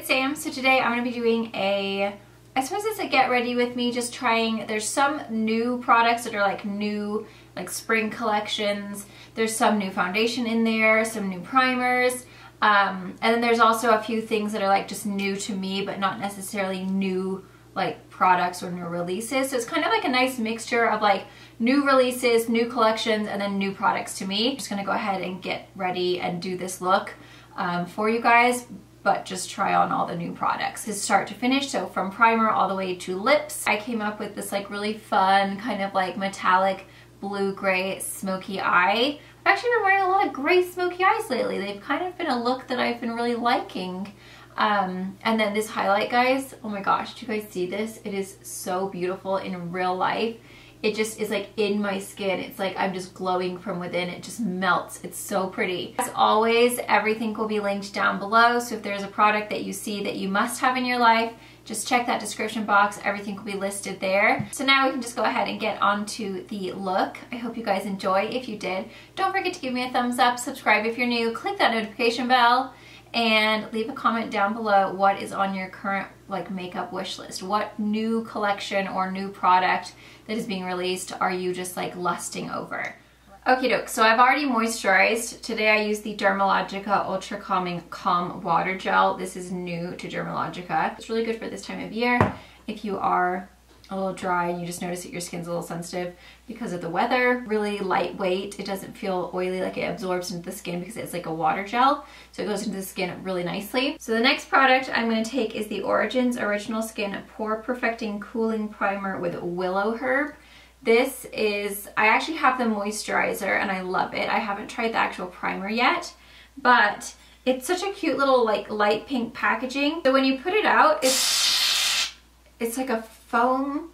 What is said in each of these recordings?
it's Sam. So today I'm going to be doing I suppose it's a get ready with me, just trying. There's some new products that are like new, like spring collections. There's some new foundation in there, some new primers. And then there's also a few things that are like just new to me, but not necessarily new like products or new releases. So it's kind of like a nice mixture of like new releases, new collections, and then new products to me. I'm just going to go ahead and get ready and do this look for you guys, but just try on all the new products to start to finish. So from primer all the way to lips, I came up with this like really fun kind of like metallic blue-gray smoky eye. I've actually been wearing a lot of gray smoky eyes lately. They've kind of been a look that I've been really liking. And then this highlight, guys, oh my gosh, do you guys see this? It is so beautiful in real life. It just is like in my skin. It's like I'm just glowing from within. It just melts. It's so pretty. As always, everything will be linked down below. So if there's a product that you see that you must have in your life, just check that description box. Everything will be listed there. So now we can just go ahead and get onto the look. I hope you guys enjoy. If you did, don't forget to give me a thumbs up, subscribe if you're new, click that notification bell, and leave a comment down below what is on your current like makeup wish list. What new collection or new product that is being released are you just like lusting over? Okie doke, so I've already moisturized. Today I used the Dermalogica Ultra Calm Water Gel. This is new to Dermalogica. It's really good for this time of year if you are a little dry and you just notice that your skin's a little sensitive because of the weather. Really lightweight. It doesn't feel oily, like it absorbs into the skin because it's like a water gel. So it goes into the skin really nicely. So the next product I'm going to take is the Origins Original Skin Pore Perfecting Cooling Primer with Willowherb. This is, I actually have the moisturizer and I love it. I haven't tried the actual primer yet, but it's such a cute little like light pink packaging. So when you put it out, it's like a foam.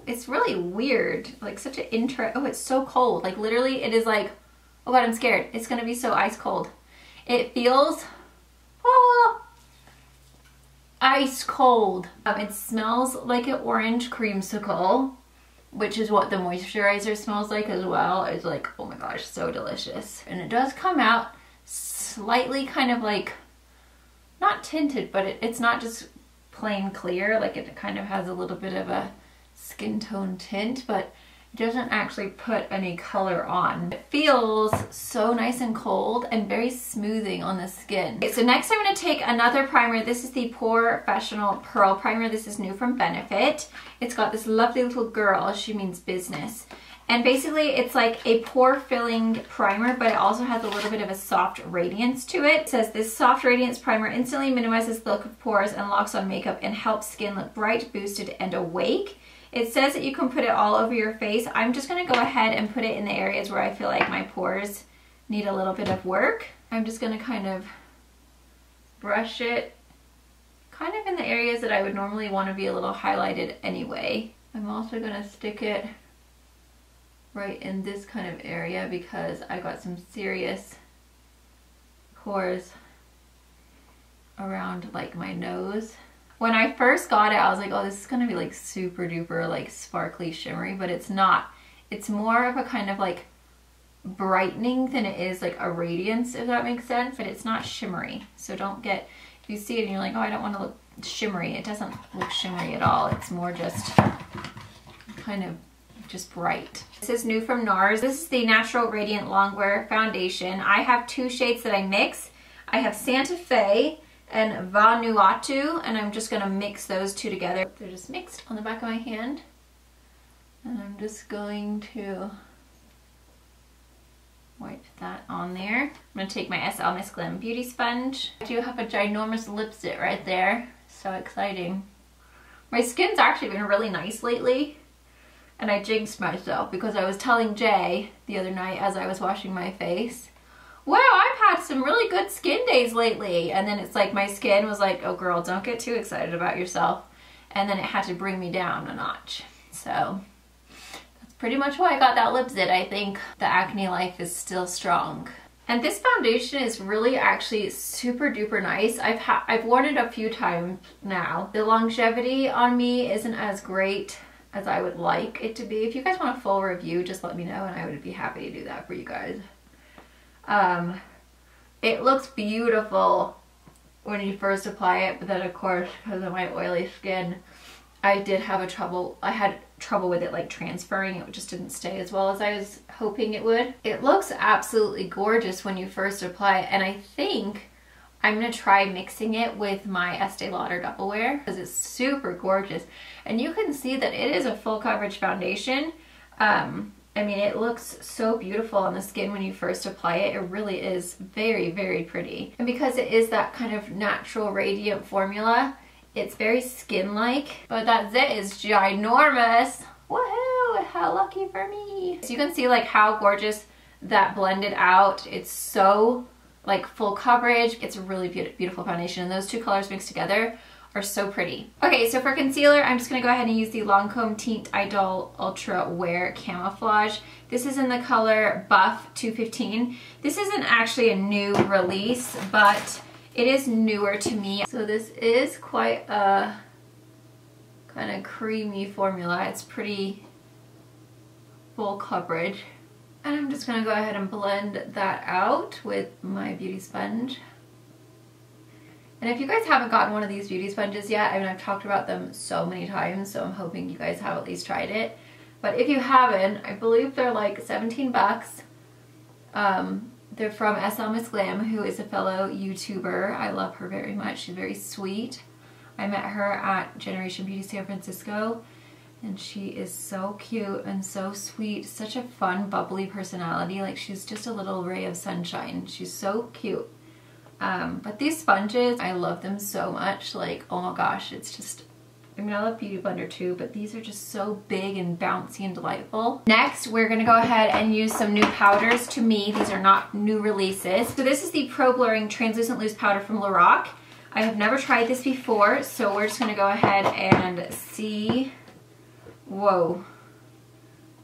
It's really weird, like such an oh, it's so cold. Like literally it is like, oh god, I'm scared. It's gonna be so ice cold. It feels, oh, ice cold. It smells like an orange creamsicle, which is what the moisturizer smells like as well. It's like, oh my gosh, so delicious. And it does come out slightly kind of like, not tinted, but it's not just plain clear. Like it kind of has a little bit of a skin tone tint, but it doesn't actually put any color on. It feels so nice and cold and very smoothing on the skin. Okay, so next I'm going to take another primer. This is the Porefessional Pearl Primer. This is new from Benefit. It's got this lovely little girl, she means business. And basically it's like a pore filling primer, but it also has a little bit of a soft radiance to it. It says this soft radiance primer instantly minimizes the look of pores and locks on makeup and helps skin look bright, boosted, and awake. It says that you can put it all over your face. I'm just gonna go ahead and put it in the areas where I feel like my pores need a little bit of work. I'm just gonna kind of brush it kind of in the areas that I would normally want to be a little highlighted anyway. I'm also gonna stick it right in this kind of area because I got some serious pores around like my nose. When I first got it, I was like, oh, this is gonna be like super duper like sparkly shimmery, but it's not. It's more of a kind of like brightening than it is like a radiance, if that makes sense, but it's not shimmery. So don't get, if you see it and you're like, oh, I don't want to look shimmery, it doesn't look shimmery at all. It's more just kind of just bright. This is new from Nars. This is the Natural Radiant Longwear Foundation. I have two shades that I mix. I have Santa Fe and Vanuatu, and I'm just gonna mix those two together. They're just mixed on the back of my hand. And I'm just going to wipe that on there. I'm gonna take my SLMissGlam Beauty Sponge. I do have a ginormous lipstick right there. So exciting. My skin's actually been really nice lately. And I jinxed myself because I was telling Jay the other night as I was washing my face, wow, I've had some really good skin days lately. And then it's like my skin was like, oh girl, don't get too excited about yourself. And then it had to bring me down a notch. So that's pretty much why I got that lip zit. I think the acne life is still strong. And this foundation is really actually super duper nice. I've worn it a few times now. The longevity on me isn't as great as I would like it to be. If you guys want a full review, just let me know and I would be happy to do that for you guys. It looks beautiful when you first apply it, but then of course because of my oily skin I had trouble with it like transferring. It just didn't stay as well as I was hoping it would. It looks absolutely gorgeous when you first apply it, and I think I'm gonna try mixing it with my Estee Lauder Double Wear because it's super gorgeous. And you can see that it is a full coverage foundation. I mean, it looks so beautiful on the skin when you first apply it. It really is very, very pretty. And because it is that kind of natural radiant formula, it's very skin-like. But that zit is ginormous. Woohoo! How lucky for me. So you can see like how gorgeous that blended out. It's so like full coverage. It's a really beautiful foundation, and those two colors mixed together are so pretty. Okay, so for concealer, I'm just gonna go ahead and use the Lancome Teint Idole Ultra Wear Camouflage. This is in the color Buff 215. This isn't actually a new release, but it is newer to me. So this is quite a kind of creamy formula. It's pretty full coverage. And I'm just gonna go ahead and blend that out with my beauty sponge. And if you guys haven't gotten one of these beauty sponges yet, I mean, I've talked about them so many times, so I'm hoping you guys have at least tried it. But if you haven't, I believe they're like 17 bucks. They're from SLMissGlam, who is a fellow YouTuber. I love her very much. She's very sweet. I met her at Generation Beauty San Francisco, and she is so cute and so sweet. Such a fun, bubbly personality. Like, she's just a little ray of sunshine. She's so cute. But these sponges, I love them so much. Like, oh my gosh, it's just, I mean, I love Beauty Blender too, but these are just so big and bouncy and delightful. Next, we're gonna go ahead and use some new powders. To me, these are not new releases. So this is the Pro Blurring Translucent Loose Powder from Lorac. I have never tried this before, so we're just gonna go ahead and see. Whoa,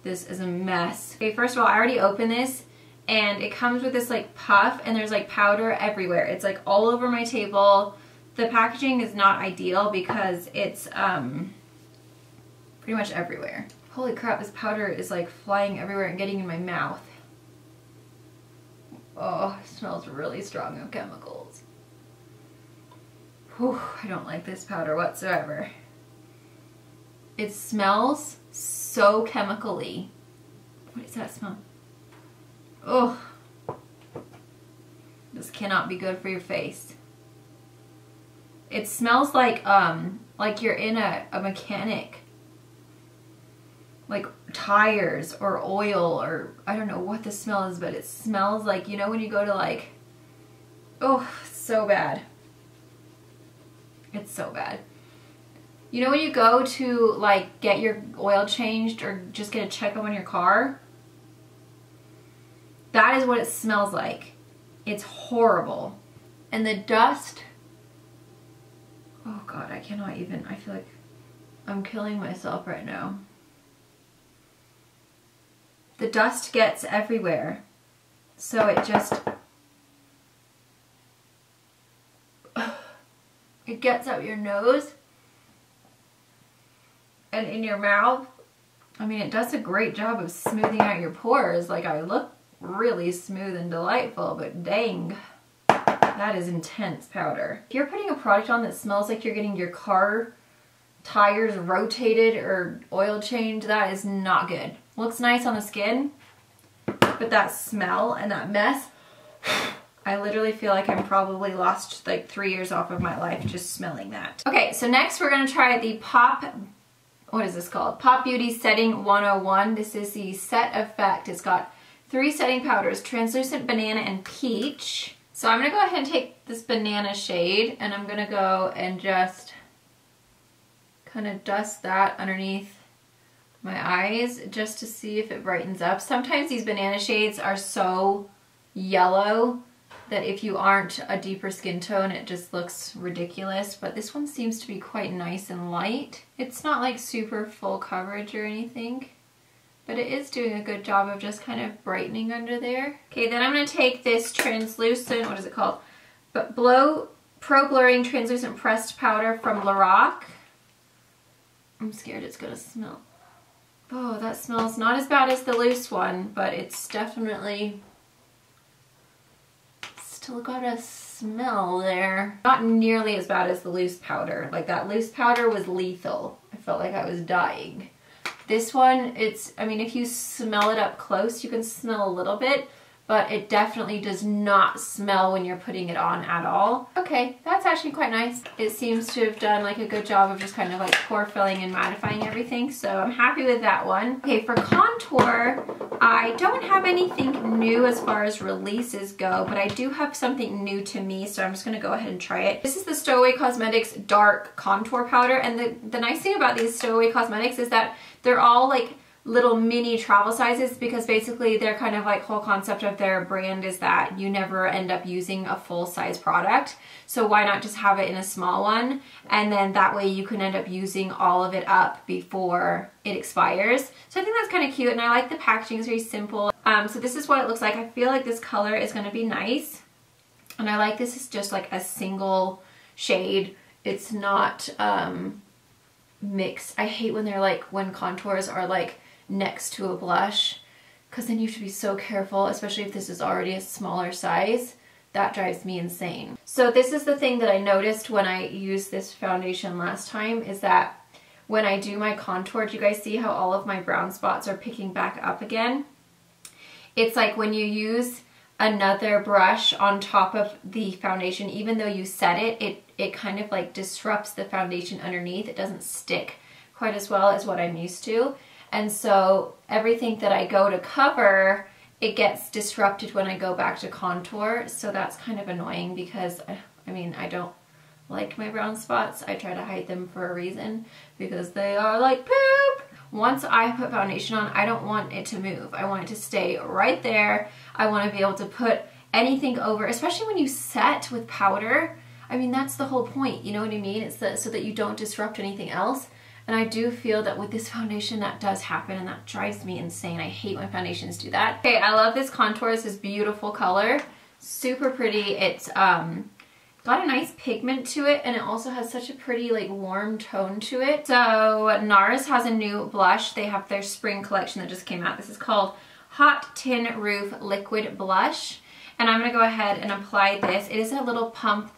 this is a mess. Okay, first of all, I already opened this, and it comes with this like puff, and there's like powder everywhere. It's like all over my table. The packaging is not ideal because it's pretty much everywhere. Holy crap, this powder is like flying everywhere and getting in my mouth. Oh, it smells really strong of chemicals. Whew, I don't like this powder whatsoever. It smells so chemically. What does that smell? Oh, this cannot be good for your face. It smells like you're in a mechanic, like tires or oil, or I don't know what the smell is, but it smells like, you know, when you go to like, oh, so bad. It's so bad. You know when you go to like get your oil changed or just get a checkup on your car? That is what it smells like. It's horrible. And the dust, oh God, I cannot even, I feel like I'm killing myself right now. The dust gets everywhere. So it just, it gets up your nose and in your mouth. I mean, it does a great job of smoothing out your pores. Like, I look really smooth and delightful, but dang, that is intense powder. If you're putting a product on that smells like you're getting your car tires rotated or oil changed, that is not good. Looks nice on the skin, but that smell and that mess, I literally feel like I'm probably lost like 3 years off of my life just smelling that. Okay, so next we're gonna try the what is this called? Pop Beauty Setting 101. This is the Set Effect. It's got 3 setting powders, Translucent Banana and Peach. So I'm gonna go ahead and take this banana shade, and I'm gonna go and just kind of dust that underneath my eyes just to see if it brightens up. Sometimes these banana shades are so yellow that if you aren't a deeper skin tone, it just looks ridiculous. But this one seems to be quite nice and light. It's not like super full coverage or anything, but it is doing a good job of just kind of brightening under there. Okay, then I'm gonna take this translucent, what is it called? Pro Blurring Translucent Pressed Powder from Lorac. I'm scared it's gonna smell. Oh, that smells not as bad as the loose one, but it's definitely still got a smell there. Not nearly as bad as the loose powder. Like that loose powder was lethal. I felt like I was dying. This one, I mean, if you smell it up close, you can smell a little bit, but it definitely does not smell when you're putting it on at all. Okay, that's actually quite nice. It seems to have done like a good job of just kind of like pore filling and mattifying everything, so I'm happy with that one. Okay, for contour, I don't have anything new as far as releases go, but I do have something new to me, so I'm just gonna go ahead and try it. This is the Stowaway Cosmetics Dark Contour Powder, and the nice thing about these Stowaway Cosmetics is that they're all like little mini travel sizes, because basically their kind of like whole concept of their brand is that you never end up using a full size product. So why not just have it in a small one, and then that way you can end up using all of it up before it expires. So I think that's kind of cute, and I like the packaging. It's very simple. So this is what it looks like. I feel like this color is going to be nice, and I like this is just like a single shade. It's not mixed. I hate when they're like, when contours are like next to a blush, because then you have to be so careful, especially if this is already a smaller size. That drives me insane. So this is the thing that I noticed when I used this foundation last time, is that when I do my contour, do you guys see how all of my brown spots are picking back up again? It's like when you use another brush on top of the foundation, even though you set it, it kind of like disrupts the foundation underneath. It doesn't stick quite as well as what I'm used to. And so everything that I go to cover, it gets disrupted when I go back to contour. So that's kind of annoying, because I mean, I don't like my brown spots. I try to hide them for a reason, because they are like poop. Once I put foundation on, I don't want it to move. I want it to stay right there. I want to be able to put anything over, especially when you set with powder. I mean, that's the whole point, you know what I mean? It's so that you don't disrupt anything else. And I do feel that with this foundation that does happen, and that drives me insane. I hate when foundations do that. Okay, I love this contour. It's this beautiful color. Super pretty. It's got a nice pigment to it, and it also has such a pretty like warm tone to it. So Nars has a new blush. They have their spring collection that just came out. This is called Hot Tin Roof Liquid Blush. And I'm gonna go ahead and apply this. It is a little pump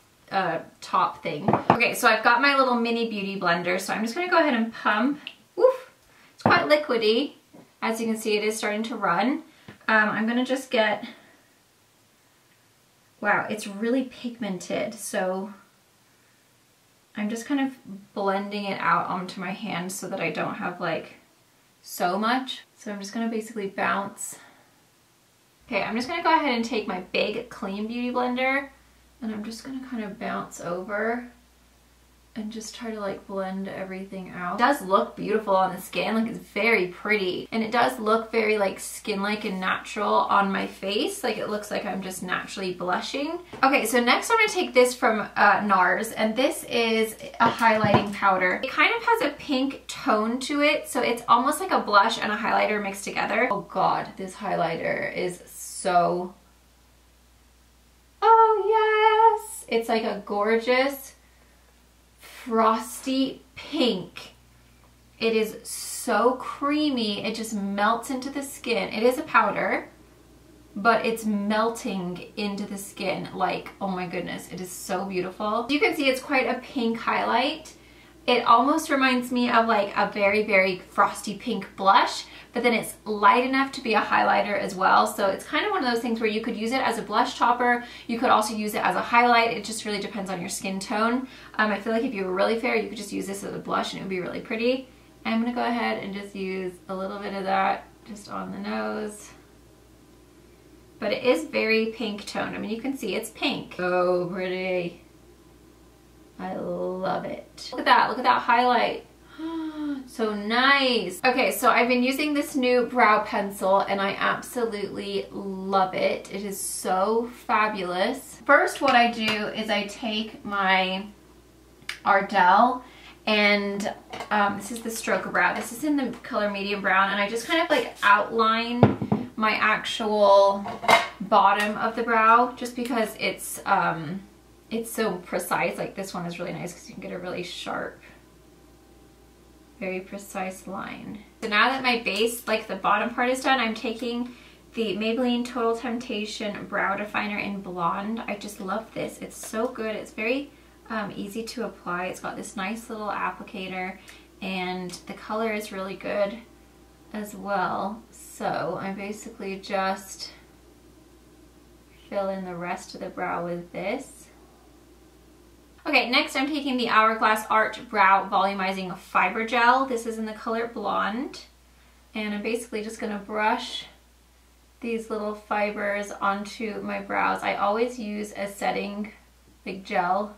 top thing. Okay, so I've got my little mini beauty blender, so I'm just gonna go ahead and pump. Woof! It's quite liquidy. As you can see, it is starting to run. I'm gonna just get, wow, it's really pigmented, so I'm just kind of blending it out onto my hand so that I don't have like so much. So I'm just gonna basically bounce. Okay, I'm just gonna go ahead and take my big clean beauty blender, and I'm just gonna kind of bounce over and just try to like blend everything out. It does look beautiful on the skin, like it's very pretty. And it does look very like skin-like and natural on my face. Like it looks like I'm just naturally blushing. Okay, so next I'm gonna take this from Nars, and this is a highlighting powder. It kind of has a pink tone to it, so it's almost like a blush and a highlighter mixed together. Oh God, this highlighter is so, oh yes! It's like a gorgeous frosty pink. It is so creamy, it just melts into the skin. It is a powder, but it's melting into the skin like, oh my goodness, it is so beautiful. You can see it's quite a pink highlight. It almost reminds me of like a very, very frosty pink blush, but then it's light enough to be a highlighter as well. So it's kind of one of those things where you could use it as a blush topper. You could also use it as a highlight. It just really depends on your skin tone. I feel like if you were really fair, you could just use this as a blush and it would be really pretty. I'm gonna go ahead and just use a little bit of that just on the nose. But it is very pink toned. I mean, you can see it's pink. So pretty. I love it. Look at that highlight. So nice. Okay, so I've been using this new brow pencil and I absolutely love it. It is so fabulous. First, what I do is I take my Ardell, and this is the stroke brow. This is in the color medium brown, and I just kind of like outline my actual bottom of the brow just because it's so precise. Like this one is really nice because you can get a really sharp, very precise line. So now that my base, like the bottom part is done, I'm taking the Maybelline Total Temptation Brow Definer in Blonde. I just love this. It's so good. It's very easy to apply. It's got this nice little applicator and the color is really good as well. So I basically just fill in the rest of the brow with this. Okay, next I'm taking the Hourglass Art Brow Volumizing Fiber Gel. This is in the color Blonde. And I'm basically just going to brush these little fibers onto my brows. I always use a setting like gel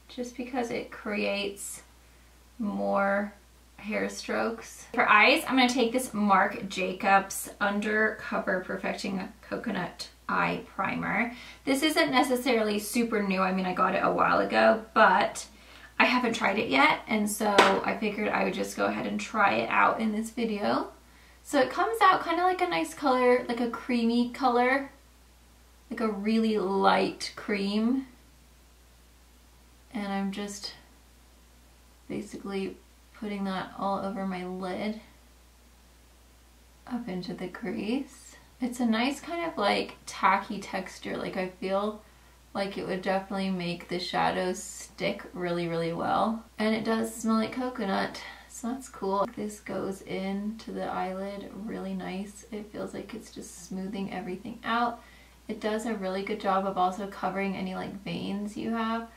just because it creates more hair strokes. For eyes, I'm going to take this Marc Jacobs Undercover Perfecting Coconut Eye Primer. This isn't necessarily super new. I mean, I got it a while ago, but I haven't tried it yet, and so I figured I would just go ahead and try it out in this video. So it comes out kind of like a nice color, like a creamy color, like a really light cream. And I'm just basically putting that all over my lid, up into the crease. It's a nice kind of like tacky texture. Like I feel like it would definitely make the shadows stick really, really well. And it does smell like coconut, so that's cool. This goes into the eyelid really nice. It feels like it's just smoothing everything out. It does a really good job of also covering any like veins you have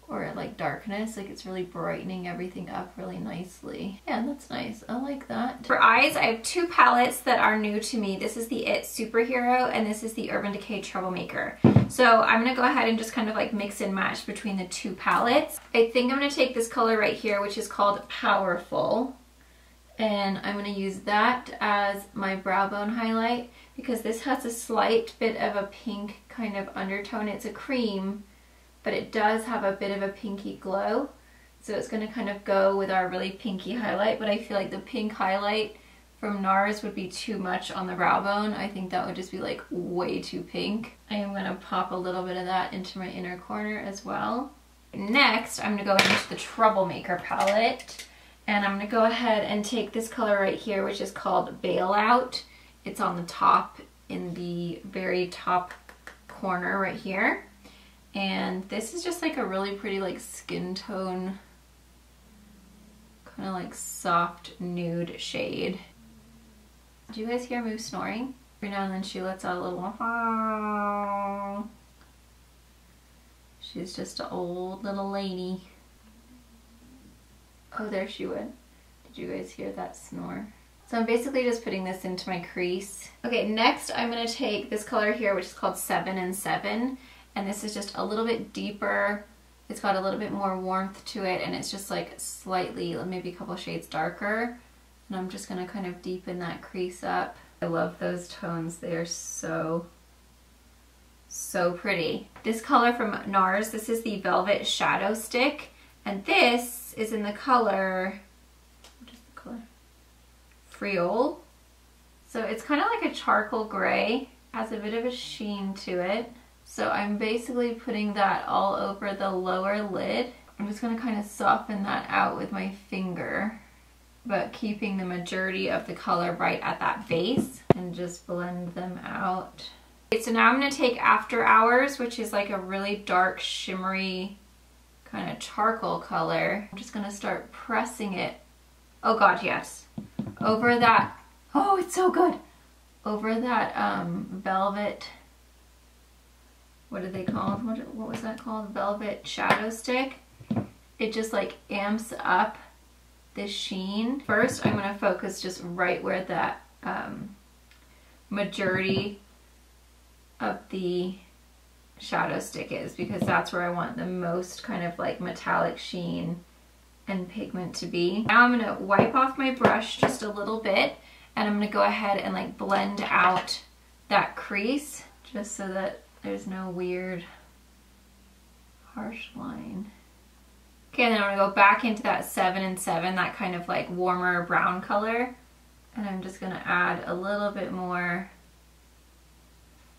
or like darkness. Like it's really brightening everything up really nicely. Yeah, that's nice. I like that. For eyes, I have two palettes that are new to me. This is the It Superhero and this is the Urban Decay Troublemaker. So I'm gonna go ahead and just kind of like mix and match between the two palettes. I think I'm gonna take this color right here, which is called Powerful, and I'm gonna use that as my brow bone highlight because this has a slight bit of a pink kind of undertone. It's a cream, but it does have a bit of a pinky glow. So it's gonna kind of go with our really pinky highlight, but I feel like the pink highlight from Nars would be too much on the brow bone. I think that would just be like way too pink. I am gonna pop a little bit of that into my inner corner as well. Next, I'm gonna go into the Troublemaker palette, and I'm gonna go ahead and take this color right here, which is called Bailout. It's on the top, in the very top corner right here. And this is just like a really pretty like skin tone, kind of like soft nude shade. Do you guys hear Moo snoring? Every now and then she lets out a little "ah." She's just an old little lady. Oh, there she went. Did you guys hear that snore? So I'm basically just putting this into my crease. Okay, next I'm gonna take this color here, which is called 7 and 7. And this is just a little bit deeper. It's got a little bit more warmth to it, and it's just like slightly, maybe a couple shades darker. And I'm just gonna kind of deepen that crease up. I love those tones. They are so, so pretty. This color from Nars, this is the Velvet Shadow Stick. And this is in the color, what is the color? Frioul. So it's kind of like a charcoal gray. Has a bit of a sheen to it. So I'm basically putting that all over the lower lid. I'm just going to kind of soften that out with my finger, but keeping the majority of the color right at that base, and just blend them out. Okay, so now I'm going to take After Hours, which is like a really dark shimmery kind of charcoal color. I'm just going to start pressing it. Oh god, yes. Over that, oh it's so good. Over that velvet, what are they called? What was that called? Velvet Shadow Stick. It just like amps up the sheen. First, I'm going to focus just right where that majority of the shadow stick is, because that's where I want the most kind of like metallic sheen and pigment to be. Now I'm going to wipe off my brush just a little bit, and I'm going to go ahead and like blend out that crease just so that there's no weird harsh line. Okay, and then I'm going to go back into that 7 and 7, that kind of like warmer brown color. And I'm just going to add a little bit more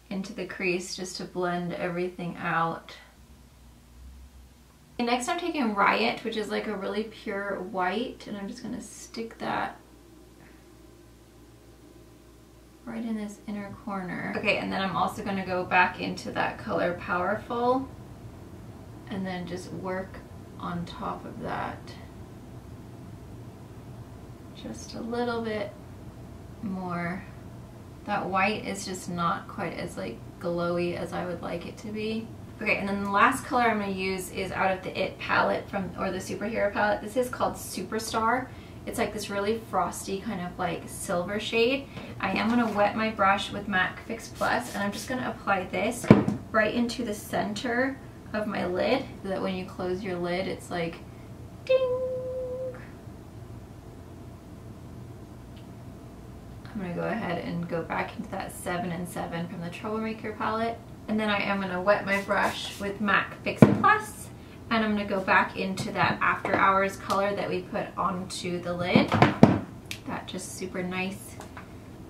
into the crease just to blend everything out. And next I'm taking Riot, which is like a really pure white, and I'm just going to stick that right in this inner corner. Okay, and then I'm also going to go back into that color Powerful and then just work on top of that. Just a little bit more. That white is just not quite as like glowy as I would like it to be. Okay, and then the last color I'm going to use is out of the It palette or the Superhero palette. This is called Superstar. It's like this really frosty kind of like silver shade. I am going to wet my brush with MAC Fix Plus, and I'm just going to apply this right into the center of my lid so that when you close your lid, it's like ding. I'm going to go ahead and go back into that 7 and 7 from the Troublemaker palette. And then I am going to wet my brush with MAC Fix Plus, and I'm going to go back into that After Hours color that we put onto the lid. That just super nice,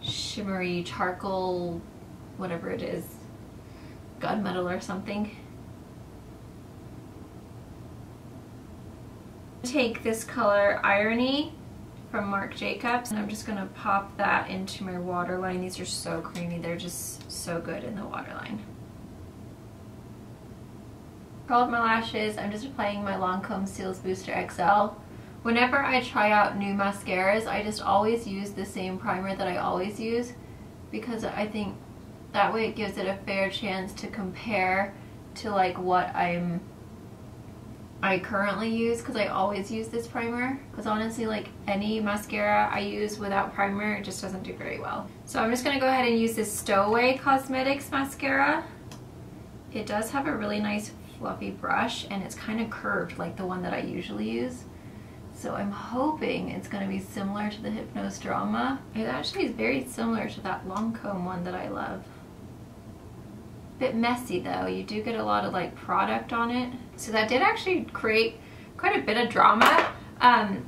shimmery charcoal, whatever it is, gunmetal or something. Take this color Irony from Marc Jacobs, and I'm just going to pop that into my waterline. These are so creamy. They're just so good in the waterline. Curled my lashes. I'm just applying my Lancome Cils Booster XL. Whenever I try out new mascaras, I just always use the same primer that I always use, because I think that way it gives it a fair chance to compare to like what I currently use, because I always use this primer. Because honestly, like any mascara I use without primer, it just doesn't do very well. So I'm just going to go ahead and use this Stowaway Cosmetics mascara. It does have a really nice fluffy brush, and it's kind of curved like the one that I usually use. So I'm hoping it's going to be similar to the Hypnose Drama. It actually is very similar to that Lancome one that I love. Bit messy though. You do get a lot of like product on it. So that did actually create quite a bit of drama.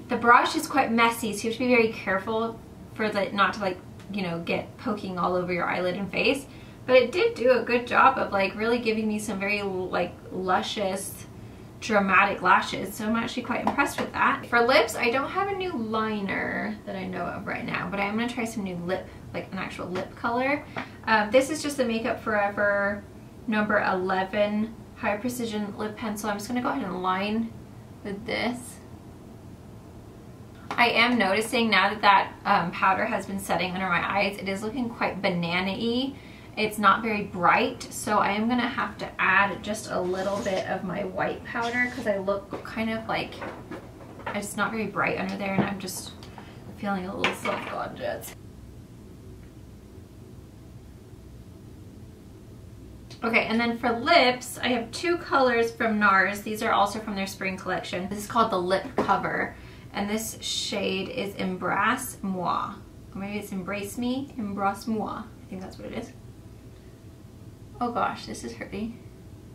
The brush is quite messy, so you have to be very careful for not to like, you know, get poking all over your eyelid and face. But it did do a good job of like really giving me some very like luscious, dramatic lashes. So I'm actually quite impressed with that. For lips, I don't have a new liner that I know of right now, but I am going to try some new lip, like an actual lip color. This is just the Makeup Forever number 11 High Precision Lip Pencil. I'm just going to go ahead and line with this. I am noticing now that that powder has been setting under my eyes, it is looking quite banana-y. It's not very bright, so I am going to have to add just a little bit of my white powder because I look kind of like it's not very bright under there, and I'm just feeling a little self-conscious. Okay, and then for lips, I have two colors from Nars. These are also from their spring collection. This is called the Lip Cover, and this shade is Embrace Moi. Or maybe it's Embrace Me, Embrace Moi. I think that's what it is. Oh gosh, this is pretty.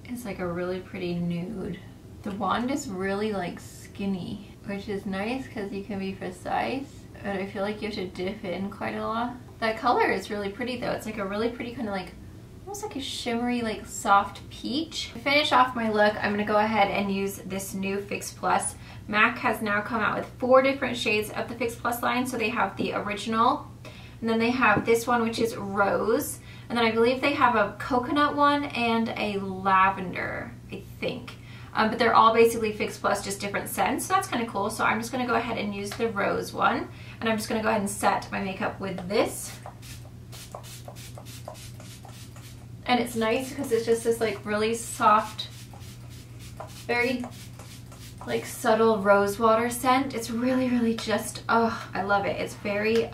It's like a really pretty nude. The wand is really like skinny, which is nice because you can be precise, but I feel like you have to dip in quite a lot. That color is really pretty though. It's like a really pretty kind of like, almost like a shimmery, like soft peach. To finish off my look, I'm gonna go ahead and use this new Fix Plus. MAC has now come out with 4 different shades of the Fix Plus line. So they have the original, and then they have this one, which is Rose. And then I believe they have a coconut one and a lavender, I think. But they're all basically Fix Plus, just different scents. So that's kind of cool. So I'm just going to go ahead and use the Rose one. And I'm just going to go ahead and set my makeup with this. And it's nice because it's just this like really soft, very like subtle rose water scent. It's really, really just, oh, I love it. It's very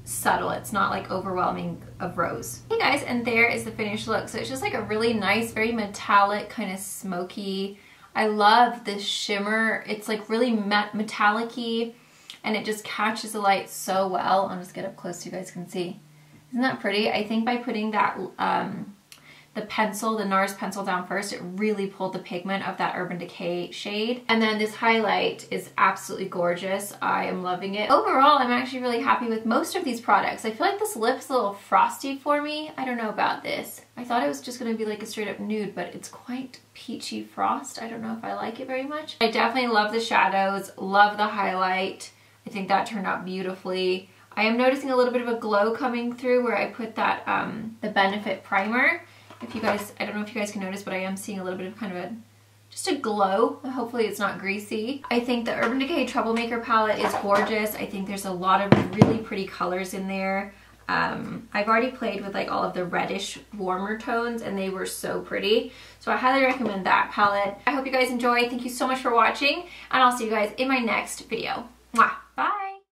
subtle. It's not like overwhelming of rose. Hey guys, and there is the finished look. So it's just like a really nice, very metallic, kind of smoky. I love this shimmer. It's like really metallic-y, and it just catches the light so well. I'll just get up close so you guys can see. Isn't that pretty? I think by putting that the pencil, the Nars pencil down first, it really pulled the pigment of that Urban Decay shade. And then this highlight is absolutely gorgeous. I am loving it. Overall, I'm actually really happy with most of these products. I feel like this lip's a little frosty for me. I don't know about this. I thought it was just gonna be like a straight up nude, but it's quite peachy frost. I don't know if I like it very much. I definitely love the shadows, love the highlight. I think that turned out beautifully. I am noticing a little bit of a glow coming through where I put that, the Benefit Primer. If you guys, I don't know if you guys can notice, but I am seeing a little bit of kind of just a glow. Hopefully it's not greasy. I think the Urban Decay Troublemaker palette is gorgeous. I think there's a lot of really pretty colors in there. I've already played with like all of the reddish warmer tones and they were so pretty. So I highly recommend that palette. I hope you guys enjoy. Thank you so much for watching and I'll see you guys in my next video. Mwah! Bye!